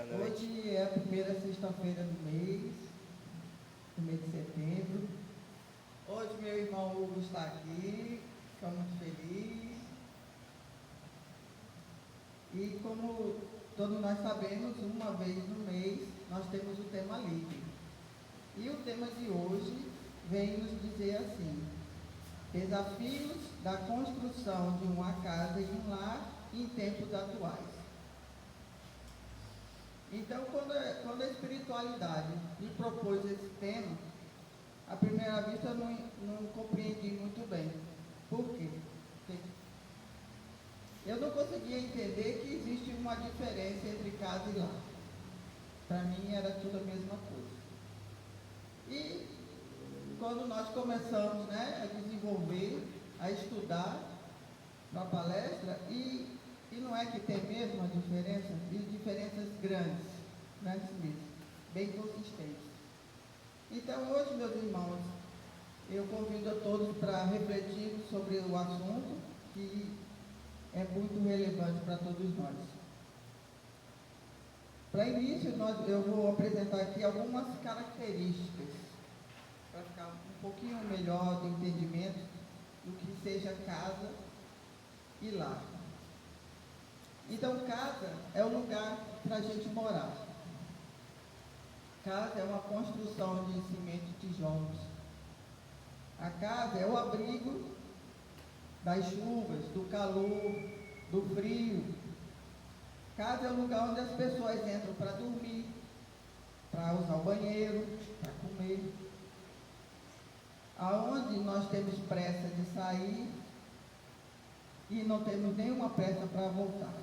noite. Hoje é a primeira sexta-feira do mês de setembro. Hoje meu irmão Hugo está aqui, estou muito feliz. E como todos nós sabemos, uma vez no mês nós temos o tema livre. E o tema de hoje vem nos dizer assim: desafios da construção de uma casa e um lar em tempos atuais. Então, quando a espiritualidade me propôs esse tema, à primeira vista eu não compreendi muito bem. Por quê? Eu não conseguia entender que existe uma diferença entre casa e lar. Para mim era tudo a mesma coisa. E quando nós começamos, a desenvolver, a estudar na palestra, e não é que tem mesmo uma diferença, e diferenças grandes mesmo, bem consistentes. Então hoje, meus irmãos, eu convido a todos para refletir sobre o assunto, que é muito relevante para todos nós. Para início, eu vou apresentar aqui algumas características, para ficar um pouquinho melhor de entendimento do que seja casa e lar. Então, casa é o lugar para a gente morar. Casa é uma construção de cimento e tijolos. A casa é o abrigo das chuvas, do calor, do frio. Casa é o lugar onde as pessoas entram para dormir, para usar o banheiro, para comer. Aonde nós temos pressa de sair e não temos nenhuma pressa para voltar.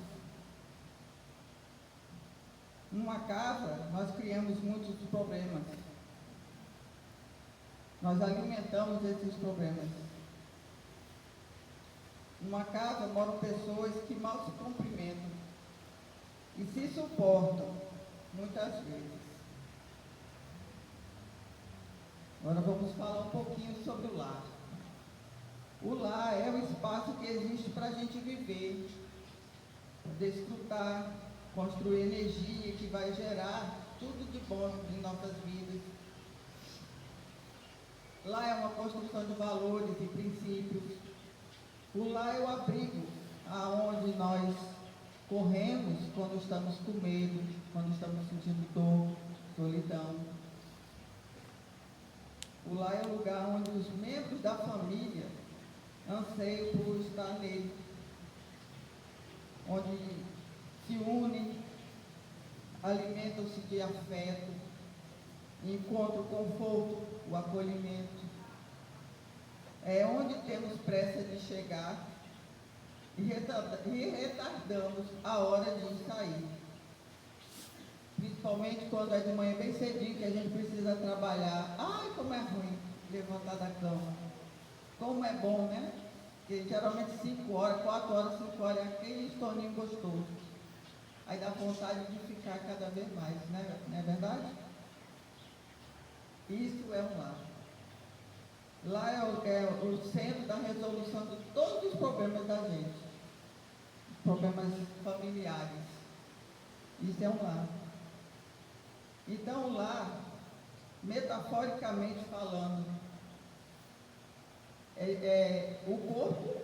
Numa casa, nós criamos muitos problemas. Nós alimentamos esses problemas. Numa casa moram pessoas que mal se cumprimentam e se suportam, muitas vezes. Agora vamos falar um pouquinho sobre o lar. O lar é o espaço que existe para a gente viver, desfrutar, construir energia que vai gerar tudo de bom em nossas vidas. Lá é uma construção de valores e princípios. O lar é o abrigo aonde nós corremos quando estamos com medo, quando estamos sentindo dor, solidão. O lar é o lugar onde os membros da família anseiam por estar nele, onde se unem, alimentam-se de afeto, encontram o conforto, o acolhimento. É onde temos pressa de chegar e retardamos a hora de sair. Principalmente quando é de manhã bem cedinho, que a gente precisa trabalhar. Ai, como é ruim levantar da cama. Como é bom, né? Porque geralmente 5 horas, 4 horas, 5 horas, é aquele estorninho gostoso. Aí dá vontade de ficar cada vez mais, né? Não é verdade? Isso é um lar. Lá é o centro da resolução de todos os problemas da gente. Problemas familiares. Isso é um lar. Então, o lar, metaforicamente falando, o corpo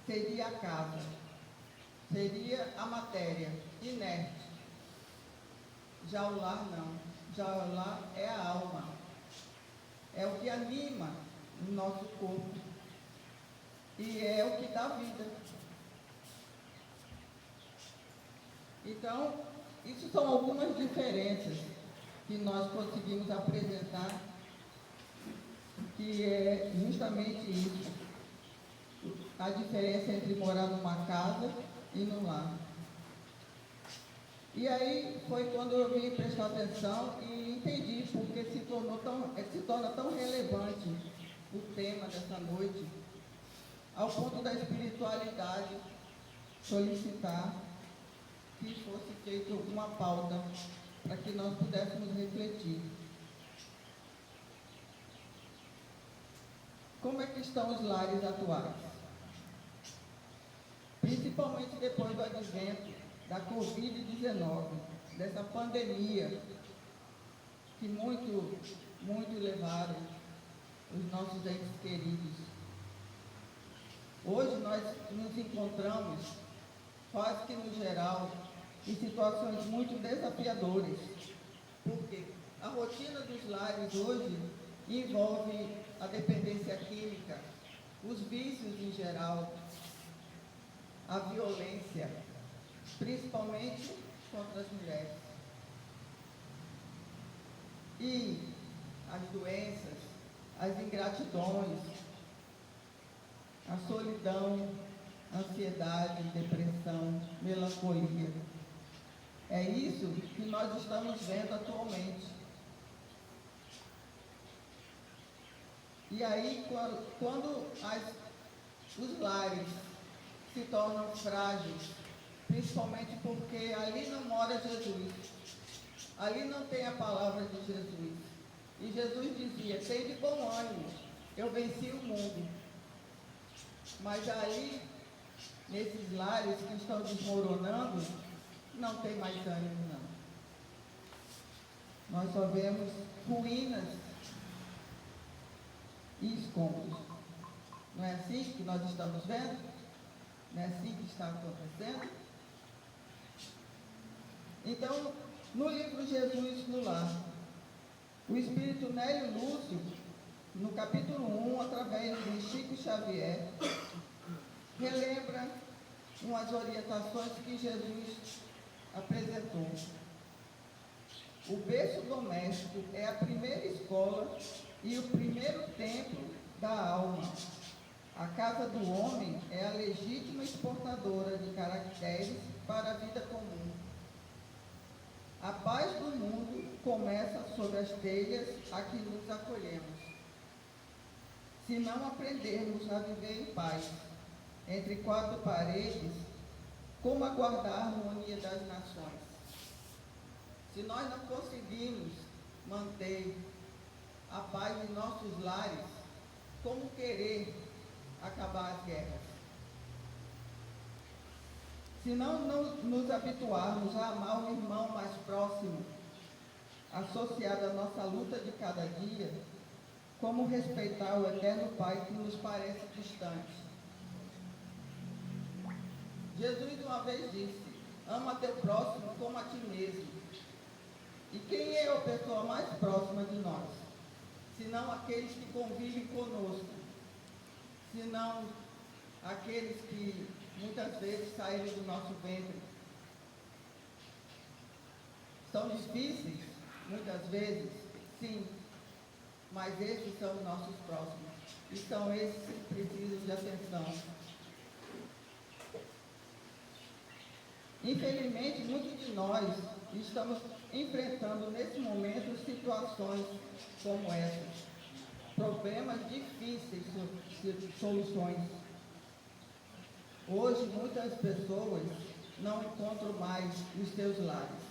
seria a casa, seria a matéria inerte. Já o lar não. Já o lar é a alma. É o que anima o nosso corpo. E é o que dá vida. Então, isso são algumas diferenças que nós conseguimos apresentar, que é justamente isso. A diferença entre morar numa casa e num lar. E aí foi quando eu vim prestar atenção e entendi porque se torna tão relevante o tema dessa noite, ao ponto da espiritualidade solicitar que fosse feita uma pauta para que nós pudéssemos refletir. Como é que estão os lares atuais? Principalmente depois do advento, da Covid-19, dessa pandemia que muito levaram os nossos entes queridos. Hoje nós nos encontramos, quase que no geral, em situações muito desafiadoras, porque a rotina dos lares hoje envolve a dependência química, os vícios em geral, a violência, principalmente contra as mulheres. E as doenças, as ingratidões, a solidão, a ansiedade, depressão, melancolia. É isso que nós estamos vendo atualmente. E aí, quando os lares se tornam frágeis, principalmente porque ali não mora Jesus, ali não tem a palavra de Jesus. E Jesus dizia: tem de bom ânimo, eu venci o mundo. Mas aí, nesses lares que estão desmoronando, não tem mais ânimo, não. Nós só vemos ruínas e escombros. Não é assim que nós estamos vendo? Não é assim que está acontecendo? Então, no livro Jesus no Lar, o Espírito Nélio Lúcio, no capítulo 1, através de Chico Xavier, relembra umas orientações que Jesus apresentou. O berço doméstico é a primeira escola e o primeiro templo da alma. A casa do homem é a legítima exportadora de caracteres para a vida comum. A paz do mundo começa sob as telhas a que nos acolhemos. Se não aprendermos a viver em paz, entre quatro paredes, como aguardar a harmonia das nações? Se nós não conseguirmos manter a paz em nossos lares, como querer acabar as guerras? Se não nos habituarmos a amar o irmão mais próximo, associado à nossa luta de cada dia, como respeitar o eterno Pai que nos parece distante? Jesus uma vez disse: ama teu próximo como a ti mesmo. E quem é a pessoa mais próxima de nós? Senão aqueles que convivem conosco, senão aqueles que muitas vezes saíram do nosso ventre. São difíceis, muitas vezes, sim, mas esses são os nossos próximos. E são esses que precisam de atenção. Infelizmente, muitos de nós estamos enfrentando nesse momento situações como essas. Problemas difíceis de soluções. Hoje, muitas pessoas não encontram mais os seus lares.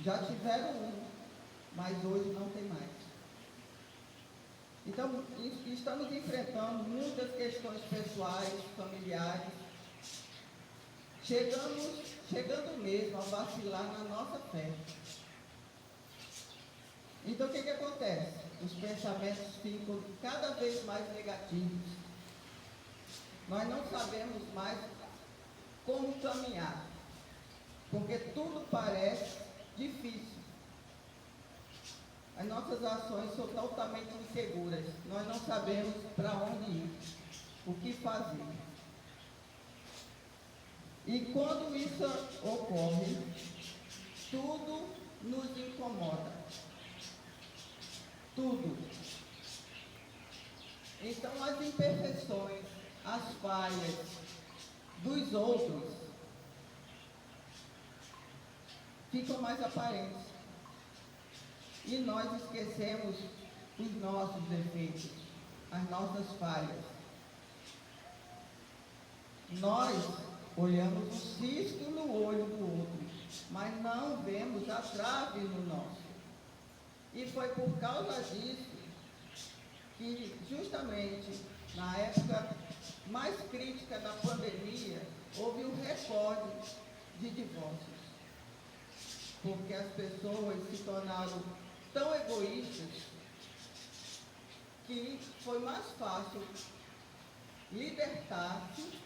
Já tiveram um, mas hoje não tem mais. Então, estamos enfrentando muitas questões pessoais, familiares, chegando mesmo a vacilar na nossa fé. Então, o que acontece? Os pensamentos ficam cada vez mais negativos. Nós não sabemos mais como caminhar, porque tudo parece difícil. As nossas ações são totalmente inseguras. Nós não sabemos para onde ir, o que fazer. E quando isso ocorre, tudo nos incomoda. Tudo. Então as imperfeições, as falhas dos outros ficam mais aparentes. E nós esquecemos os nossos defeitos, as nossas falhas. Nós olhamos o cisco no olho do outro, mas não vemos a trave no nosso. E foi por causa disso que, justamente na época mais crítica da pandemia, houve um recorde de divórcios. Porque as pessoas se tornaram tão egoístas que foi mais fácil libertar-se,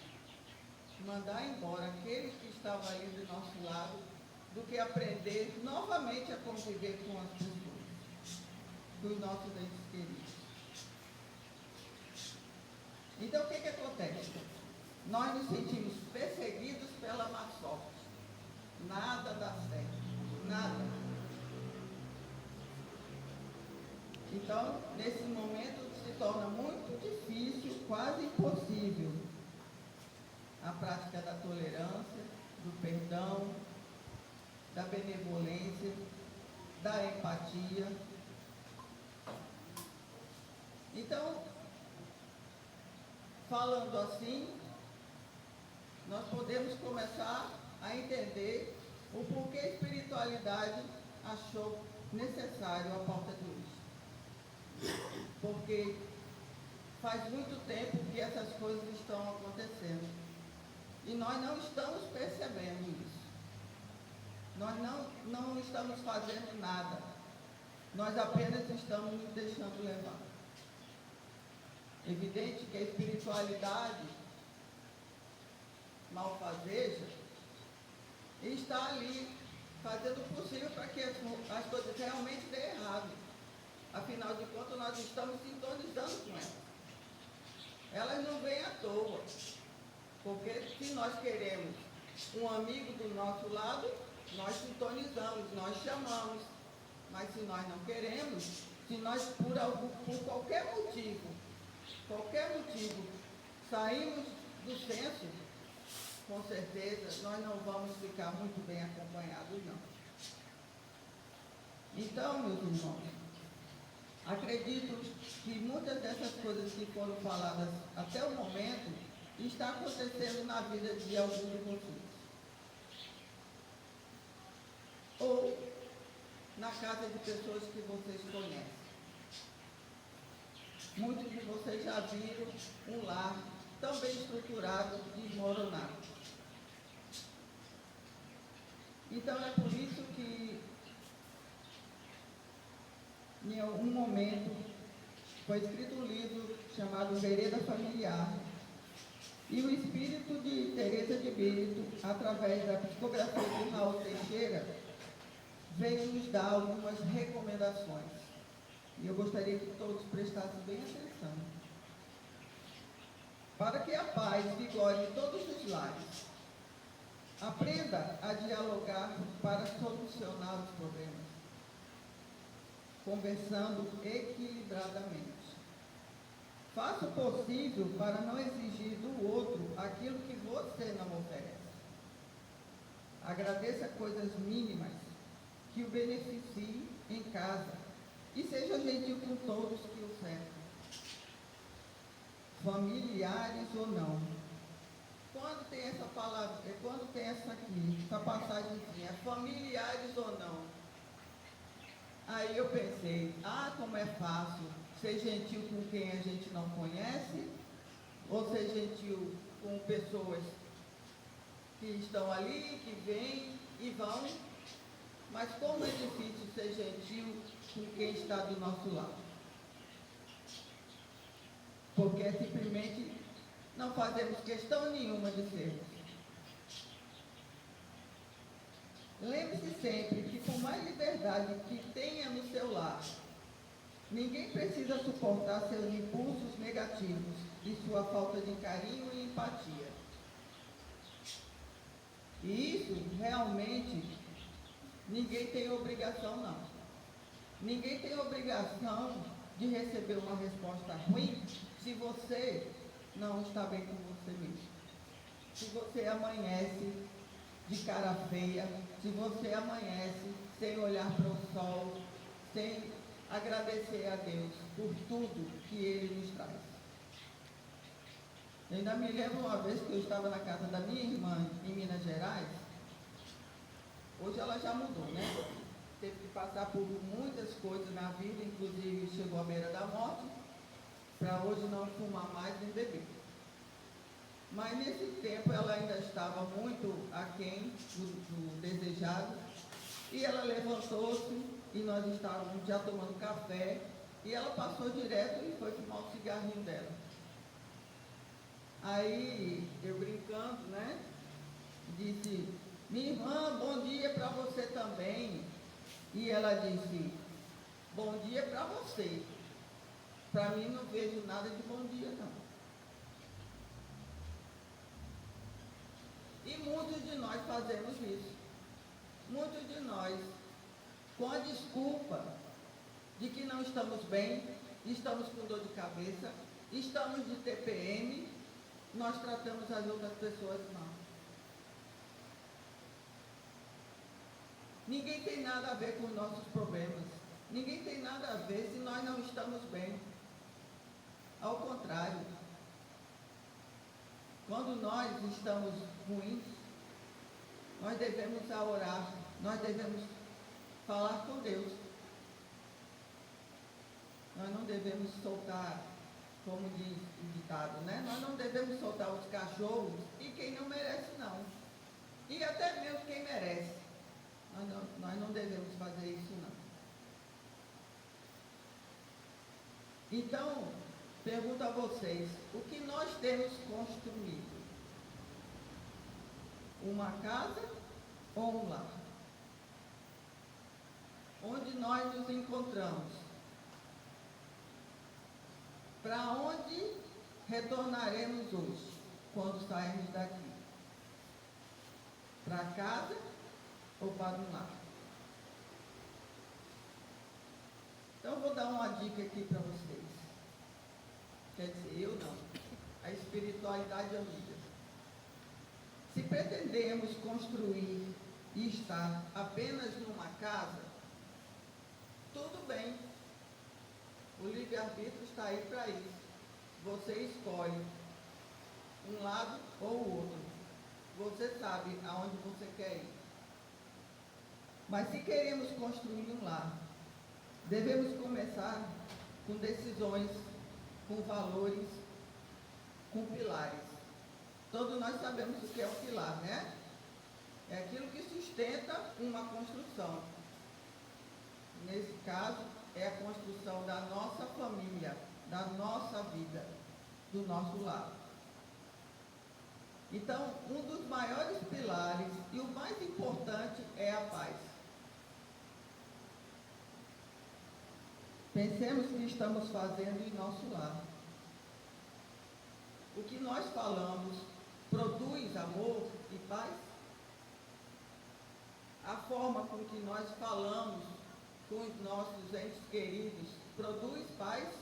mandar embora aquele que estava ali do nosso lado, do que aprender novamente a conviver com as pessoas, dos nossos entes queridos. Então, o que acontece? Nós nos sentimos perseguidos pela má sorte. Nada dá certo, nada. Então, nesse momento, se torna muito difícil, quase impossível, a prática da tolerância, do perdão, da benevolência, da empatia. Então, falando assim, nós podemos começar a entender o porquê a espiritualidade achou necessário a pauta de hoje. Porque faz muito tempo que essas coisas estão acontecendo e nós não estamos percebendo isso. Nós não estamos fazendo nada. Nós apenas estamos nos deixando levar. Evidente que a espiritualidade malfazeja está ali fazendo o possível para que as coisas realmente dêem errado. Afinal de contas, nós estamos sintonizando com elas. Elas não vêm à toa. Porque se nós queremos um amigo do nosso lado, nós sintonizamos, nós chamamos. Mas se nós não queremos, se nós por qualquer motivo, saímos do senso, com certeza nós não vamos ficar muito bem acompanhados, não. Então, meus irmãos, acredito que muitas dessas coisas que foram faladas até o momento está acontecendo na vida de alguns de vocês. Ou na casa de pessoas que vocês conhecem. Muitos de vocês já viram um lar tão bem estruturado desmoronado. Então é por isso que em algum momento foi escrito um livro chamado Vereda Familiar. E o espírito de Teresa de Brito, através da psicografia de Raul Teixeira, veio nos dar algumas recomendações. E eu gostaria que todos prestassem bem atenção. Para que a paz vigore em todos os lares, aprenda a dialogar para solucionar os problemas, conversando equilibradamente. Faça o possível para não exigir do outro aquilo que você não oferece. Agradeça coisas mínimas que o beneficiem em casa e seja gentil com todos que o cercam, familiares ou não. Quando tem essa palavra, quando tem essa passagemzinha, familiares ou não, aí eu pensei, como é fácil ser gentil com quem a gente não conhece, ou ser gentil com pessoas que estão ali, que vêm e vão, mas como é difícil ser gentil com quem está do nosso lado. Porque simplesmente não fazemos questão nenhuma de sermos. Lembre-se sempre que por mais liberdade que tenha no seu lar, ninguém precisa suportar seus impulsos negativos e sua falta de carinho e empatia. E isso realmente ninguém tem obrigação, não. Ninguém tem obrigação de receber uma resposta ruim se você não está bem com você mesmo. Se você amanhece de cara feia, se você amanhece sem olhar para o sol, sem agradecer a Deus por tudo que Ele nos traz. Eu ainda me lembro uma vez que eu estava na casa da minha irmã em Minas Gerais. Hoje ela já mudou, né? Teve que passar por muitas coisas na vida, inclusive chegou à beira da morte, para hoje não fumar mais nem beber. Mas nesse tempo ela ainda estava muito aquém do desejado. E ela levantou-se e nós estávamos já tomando café. E ela passou direto e foi fumar o cigarrinho dela. Aí eu brincando, né? Disse, minha irmã, bom dia para você também. E ela disse, bom dia para você. Para mim não vejo nada de bom dia não. E muitos de nós fazemos isso. Muitos de nós, com a desculpa de que não estamos bem, estamos com dor de cabeça, estamos de TPM, nós tratamos as outras pessoas mal. Ninguém tem nada a ver com os nossos problemas. Ninguém tem nada a ver se nós não estamos bem. Ao contrário, quando nós estamos ruins, nós devemos orar, nós devemos falar com Deus. Nós não devemos soltar, como diz o ditado, né? Nós não devemos soltar os cachorros e quem não merece não. E até mesmo quem merece. Nós não devemos fazer isso não. Então, pergunto a vocês, o que nós temos construído? Uma casa ou um lar? Onde nós nos encontramos? Para onde retornaremos hoje, quando sairmos daqui? Para casa ou para um lar? Então eu vou dar uma dica aqui para vocês. Quer dizer, eu não. A espiritualidade amiga. Se pretendemos construir e estar apenas numa casa, tudo bem. O livre-arbítrio está aí para isso. Você escolhe um lado ou o outro. Você sabe aonde você quer ir. Mas se queremos construir um lar, devemos começar com decisões, com valores, com pilares. Todos nós sabemos o que é o pilar, né? É aquilo que sustenta uma construção. Nesse caso, é a construção da nossa família, da nossa vida, do nosso lar. Então, um dos maiores pilares e o mais importante é a paz. Pensemos o que estamos fazendo em nosso lar. O que nós falamos produz amor e paz? A forma com que nós falamos com os nossos entes queridos produz paz?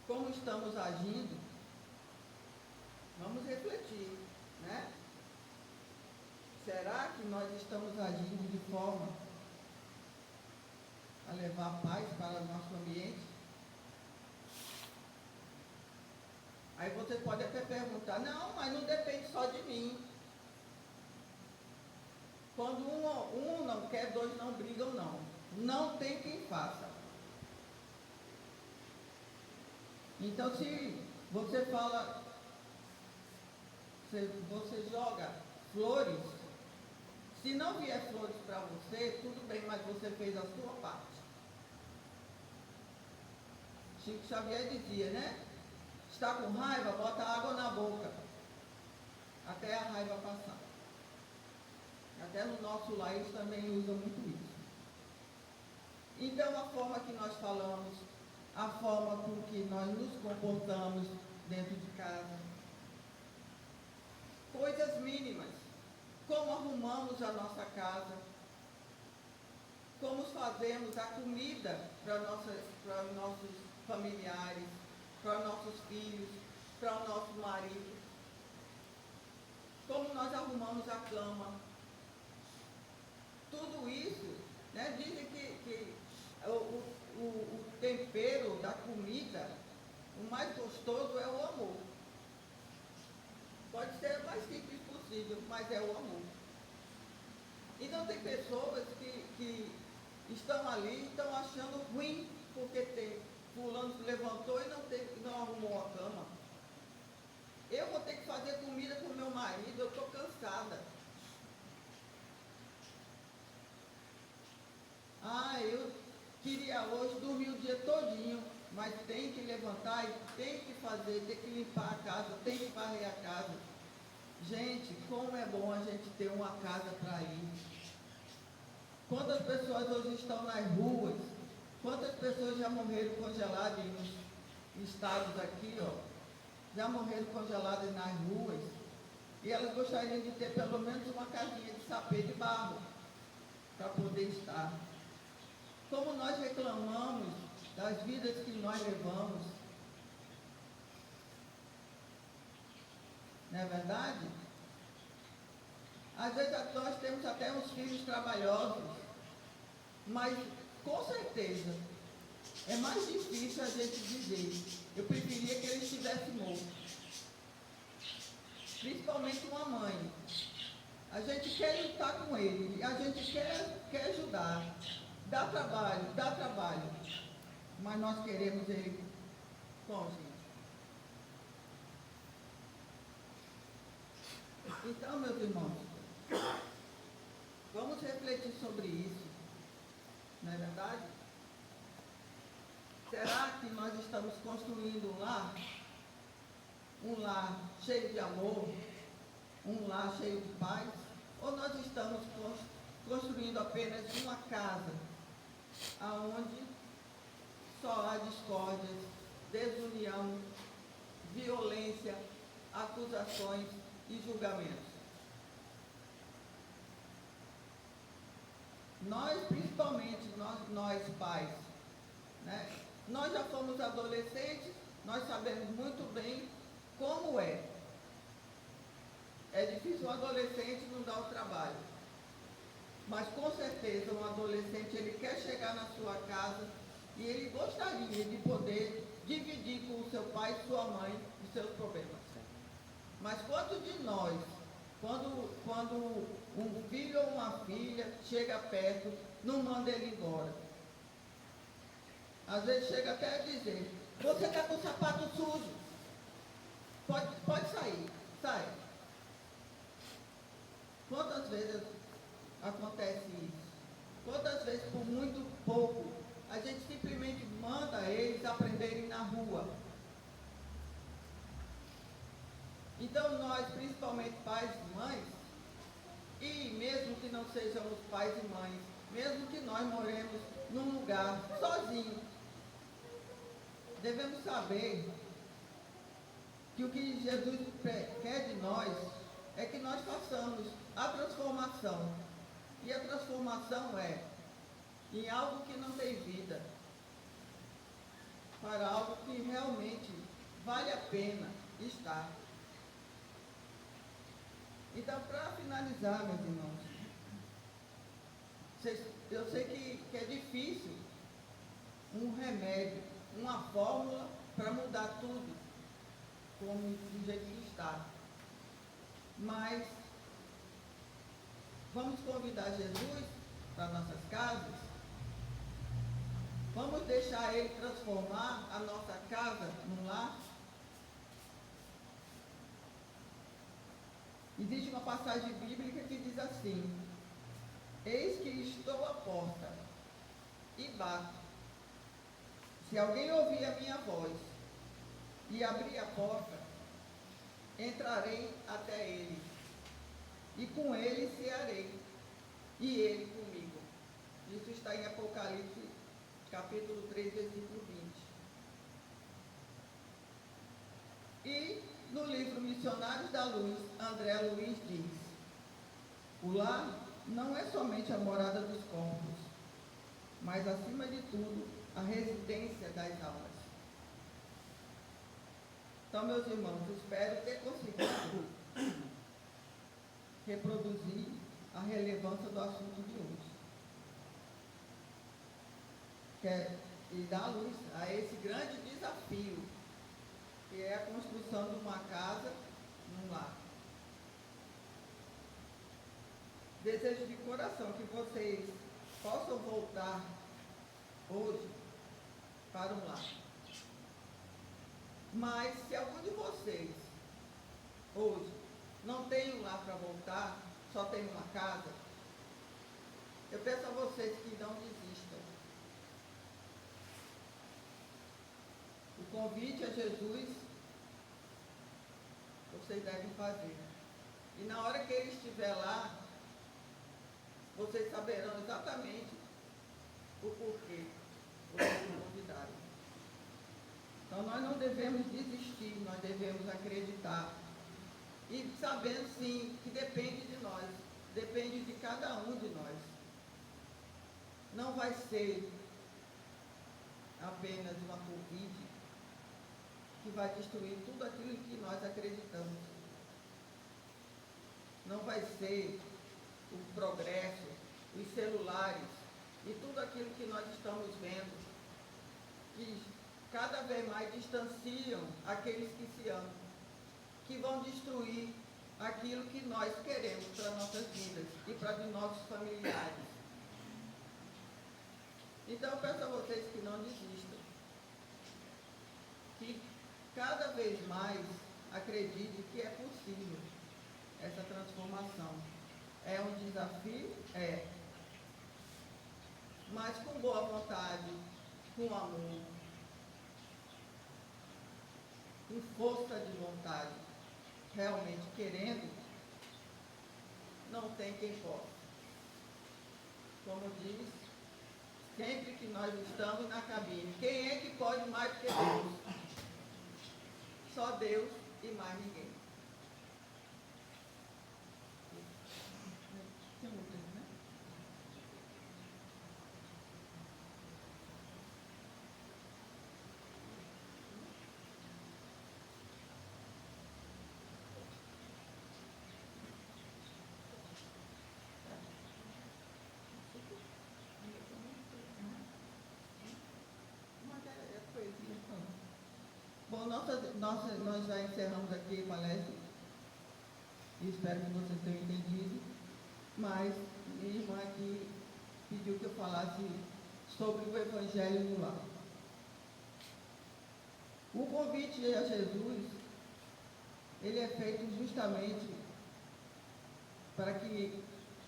Como estamos agindo? Vamos refletir, né? Será que nós estamos agindo de forma a levar paz para o nosso ambiente? Aí você pode até perguntar, não, mas não depende só de mim. Quando um não quer, dois não brigam, não. Não tem quem faça. Então, se você fala, você joga flores, se não vier flores para você, tudo bem, mas você fez a sua parte. Chico Xavier dizia, né? Está com raiva, bota água na boca, até a raiva passar. Até no nosso lar eles também usam muito isso. Então a forma que nós falamos, a forma com que nós nos comportamos dentro de casa, coisas mínimas, como arrumamos a nossa casa, como fazemos a comida para os nossos familiares, para os nossos filhos, para o nosso marido, como nós arrumamos a cama. Tudo isso, né, dizem que o tempero da comida, o mais gostoso é o amor. Pode ser o mais simples possível, mas é o amor. Então tem pessoas que estão ali e estão achando ruim, porque fulano se levantou e não arrumou a cama. fazer comida para o meu marido, eu estou cansada. Ah, eu queria hoje dormir o dia todinho, mas tem que levantar e tem que fazer, tem que limpar a casa, tem que varrer a casa. Gente, como é bom a gente ter uma casa para ir. Quantas pessoas hoje estão nas ruas? Quantas pessoas já morreram congeladas nos estados aqui, ó? Já morreram congeladas nas ruas. E elas gostariam de ter pelo menos uma casinha de sapê de barro para poder estar. Como nós reclamamos das vidas que nós levamos. Não é verdade? Às vezes nós temos até uns filhos trabalhosos, mas com certeza é mais difícil a gente dizer. Eu preferia que ele estivesse morto. Principalmente uma mãe. A gente quer lutar com ele, a gente quer ajudar. Dá trabalho. Mas nós queremos ele com gente. Então, meus irmãos, vamos refletir sobre isso, não é verdade? Será que nós estamos construindo um lar cheio de amor, um lar cheio de paz? Ou nós estamos construindo apenas uma casa, aonde só há discórdias, desunião, violência, acusações e julgamentos? Nós, principalmente nós pais, né? Nós já fomos adolescentes, nós sabemos muito bem como é. É difícil um adolescente não dar o trabalho. Mas com certeza um adolescente, ele quer chegar na sua casa e ele gostaria de poder dividir com o seu pai e sua mãe os seus problemas. Mas quantos de nós, quando um filho ou uma filha chega perto, não manda ele embora? Às vezes chega até a dizer, você está com o sapato sujo, pode sair, sai. Quantas vezes acontece isso? Quantas vezes, por muito pouco, a gente simplesmente manda eles aprenderem na rua? Então nós, principalmente pais e mães, e mesmo que não sejamos pais e mães, mesmo que nós moremos num lugar sozinho, devemos saber que o que Jesus quer de nós é que nós façamos a transformação. E a transformação é em algo que não tem vida, para algo que realmente vale a pena estar. Então, para finalizar, meus irmãos, eu sei que é difícil um remédio, uma fórmula para mudar tudo, como do jeito que está. Mas vamos convidar Jesus para nossas casas? Vamos deixar Ele transformar a nossa casa num lar? Existe uma passagem bíblica que diz assim: eis que estou à porta e bato. Se alguém ouvir a minha voz e abrir a porta, entrarei até ele, e com ele cearei, e ele comigo. Isso está em Apocalipse, capítulo 3, versículo 20. E no livro Missionários da Luz, André Luiz diz: o lar não é somente a morada dos corpos, mas acima de tudo, a residência das almas. Então, meus irmãos, espero ter conseguido reproduzir a relevância do assunto de hoje. E dar luz a esse grande desafio, que é a construção de uma casa num lar. Desejo de coração que vocês possam voltar hoje para um lar. Mas se algum de vocês hoje não tem um lar para voltar, só tem uma casa, eu peço a vocês que não desistam. O convite a Jesus, vocês devem fazer. E na hora que ele estiver lá, vocês saberão exatamente o porquê vocês me convidaram. Então nós não devemos desistir, nós devemos acreditar. E sabendo sim que depende de nós, depende de cada um de nós. Não vai ser apenas uma Covid que vai destruir tudo aquilo que nós acreditamos. Não vai ser o progresso, os celulares e tudo aquilo que nós estamos vendo, que cada vez mais distanciam aqueles que se amam, que vão destruir aquilo que nós queremos para nossas vidas e para os nossos familiares. Então eu peço a vocês que não desistam, que cada vez mais acreditem que é possível essa transformação. É um desafio? É. Mas com boa vontade, com amor, com força de vontade, realmente querendo, não tem quem possa. Como diz, sempre que nós estamos na cabine, quem é que pode mais do que Deus? Só Deus e mais ninguém. Tem outro, né? Bom, nós já encerramos aqui a palestra e espero que vocês tenham entendido, mas minha irmã aqui pediu que eu falasse sobre o Evangelho no lar. O convite a Jesus, ele é feito justamente para que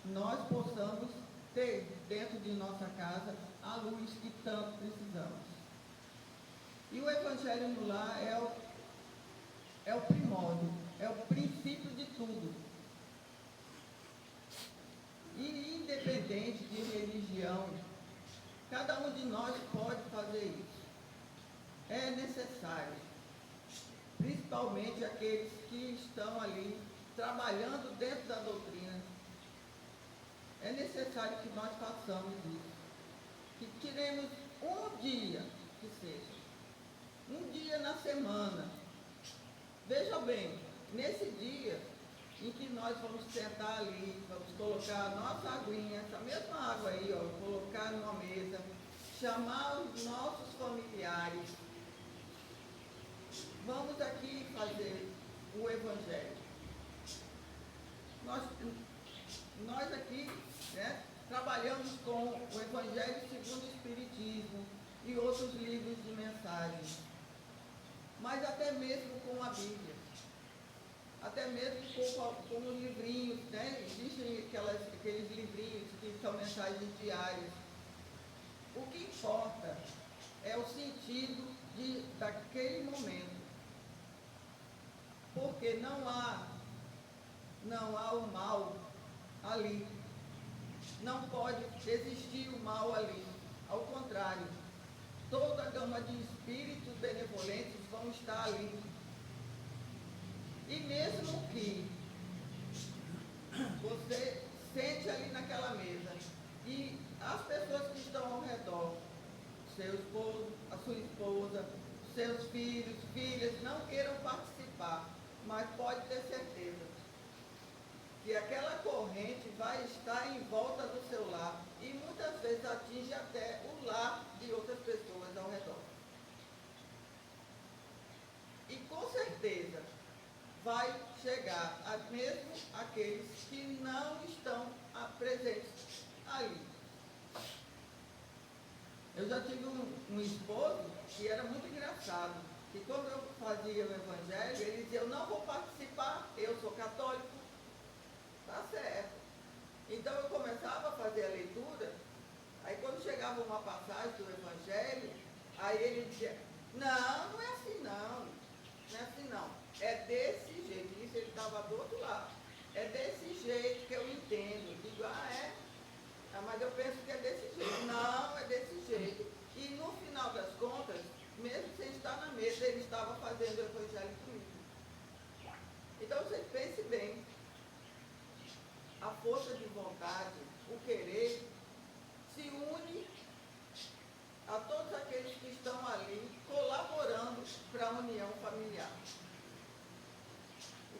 nós possamos ter dentro de nossa casa a luz que tanto precisamos. E o Evangelho no lar é o primórdio, é o princípio de tudo. E independente de religião, cada um de nós pode fazer isso. É necessário, principalmente aqueles que estão ali trabalhando dentro da doutrina. É necessário que nós façamos isso. Que tiremos um dia, que seja. Um dia na semana. Veja bem, nesse dia em que nós vamos sentar ali, vamos colocar a nossa aguinha, essa mesma água aí, ó, colocar numa mesa, chamar os nossos familiares. Vamos aqui fazer o Evangelho. Nós aqui, né, trabalhamos com o Evangelho segundo o Espiritismo e outros livros de mensagens. Mas até mesmo com a Bíblia, até mesmo com os livrinhos, né? Existem aqueles livrinhos que são mensagens diárias. O que importa é o sentido daquele momento, porque não há o mal ali, não pode existir o mal ali, ao contrário. Toda a gama de espíritos benevolentes vão estar ali. E mesmo que você sente ali naquela mesa e as pessoas que estão ao redor, seu esposo, a sua esposa, seus filhos, filhas, não queiram participar, mas pode ter certeza que aquela corrente vai estar em volta do seu lar e muitas vezes atinge até o lar de outras pessoas ao redor. E com certeza vai chegar a mesmo aqueles que não estão presentes ali. Eu já tive um esposo que era muito engraçado, que quando eu fazia o Evangelho, ele dizia, eu não vou participar, eu sou católico, pegava uma passagem do Evangelho, aí ele dizia, não é assim não, não é assim não, é desse jeito, isso ele estava do outro lado, é desse jeito que eu entendo. Eu digo, mas eu penso que é desse jeito. Não, é desse jeito. E no final das contas, mesmo sem estar na mesa, ele estava fazendo o Evangelho comigo. Então você pense bem, a força de vontade, o querer, se une a todos aqueles que estão ali colaborando para a união familiar.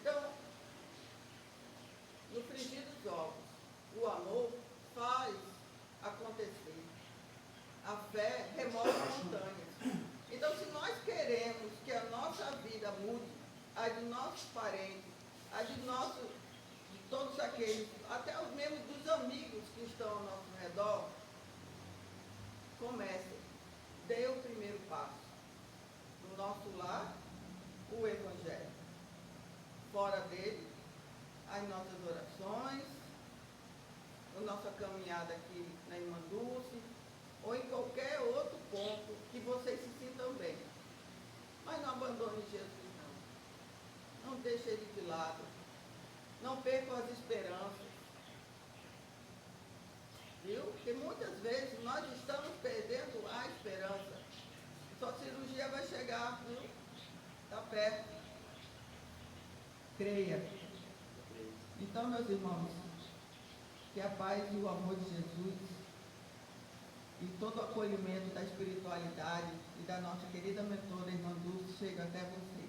Então, no frigir dos ovos, o amor faz acontecer. A fé remove montanhas. Então, se nós queremos que a nossa vida mude, a de nossos parentes, a de todos aqueles, até os mesmos dos amigos que estão ao nosso redor, comece, dê o primeiro passo. No nosso lar, o Evangelho. Fora dele, as nossas orações, a nossa caminhada aqui na Irmã Dulce, ou em qualquer outro ponto que vocês se sintam bem. Mas não abandone Jesus, não. Não deixe ele de lado. Não percam as esperanças. Viu? Porque muitas vezes nós estamos perdendo a esperança. Sua cirurgia vai chegar, viu? Está perto. Creia. Então, meus irmãos, que a paz e o amor de Jesus e todo o acolhimento da espiritualidade e da nossa querida mentora, Irmã Dulce, chega até você.